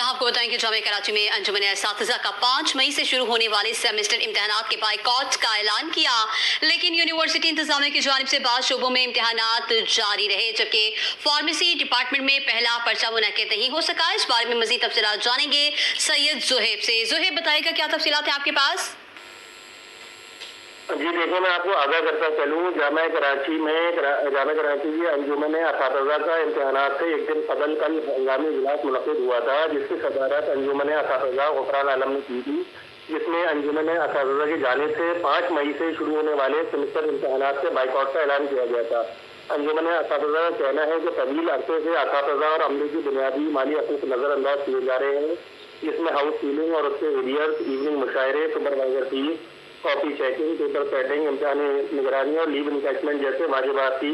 आपको बताएं कि जामिया कराची में अंजुमन असातिज़ा का 5 मई से शुरू होने वाले सेमेस्टर इम्तिहानात के बाइकॉट का ऐलान किया, लेकिन यूनिवर्सिटी इंतजामिया की जानिब से बाद शोबों में इम्तिहानात जारी रहे, जबकि फार्मेसी डिपार्टमेंट में पहला पर्चा मुनक्किद नहीं हो सका। इस बारे में मजीद तफसीलात जानेंगे सैयद ज़ुहैब से। ज़ुहैब, बताएगा क्या तफसीलात हैं आपके पास? जी देखो, मैं आपको आगाह करता चलूँ, जामिया कराची की अंजुमन असातिज़ा का इम्तिहानात से एक दिन कबल कल हंगामी इजलास मुनक़िद हुआ था, जिसकी सदारत अंजुमन असातिज़ा ग़ुफ़रान आलम ने की थी, जिसमें अंजुमन असातिज़ा की जानिब से 5 मई से शुरू होने वाले सेमेस्टर इम्तिहानात के बाइकॉट का ऐलान किया गया था। अंजुमन असातिज़ा का कहना है कि तवील अरसे से असातिज़ा और अमले की बुनियादी माली हकूक़ नज़रअंदाज किए जा रहे हैं, जिसमें हाउस सीलिंग और उसके एरियर्स, इवनिंग मुशायरे, supervisor fees, copy checking, paper setting, इम्तिहानी निगरानी और लीव इनकैशमेंट जैसे वाजिबात की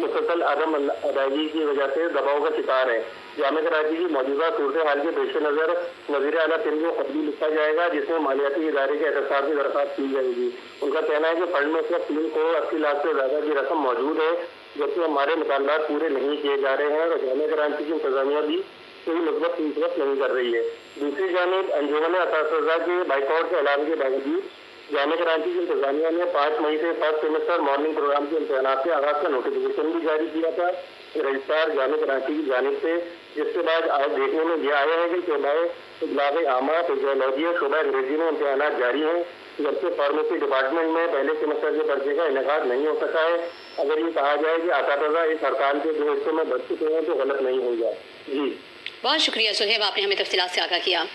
मुसलसल अदम अदायगी की वजह से दबाव का शिकार है। जामिया कराची की मौजूदा सूरत हाल के पेश नज़र वज़ीर आला सिंध को खत भी लिखा जाएगा, जिसमें मालियाती इदारे के एहतसाब की दरख्वास्त की जाएगी। उनका कहना है कि फंड में सिर्फ 3 करोड़ 80 लाख से ज़्यादा की रकम मौजूद है, जबकि हमारे मुतालबात पूरे नहीं किए जा रहे हैं और जामिया कराची की इंतजामिया भी कोई मुस्बत फीसद नहीं कर रही है। दूसरी जानिब अंजुमन असातिज़ा के बाइकआउट के ऐलान के बावजूद जामिया कराची की इंतजामिया ने 5 मई से फर्स्ट सेमेस्टर मॉर्निंग प्रोग्राम के इम्तिहानात के आगाज़ का नोटिफिकेशन भी जारी किया था रजिस्ट्रार जामिया कराची की जानिब से, जिसके बाद आज देखने में यह आया है कि शोबाए इब्लाग आमा, फिजियोलॉजी और शोबा अंग्रेजी में इम्तिहानात जारी हैं, जबकि फार्मेसी डिपार्टमेंट में पहले सेमेस्टर के पर्चे का इनेकाद नहीं हो सका है। अगर ये कहा जाए कि असातिज़ा इस हड़ताल के 2 हिस्सों में बच चुके हैं तो गलत नहीं होगा। जी बहुत शुक्रिया ज़ुहैब, आपने हमें तफसीलात से आगाह किया।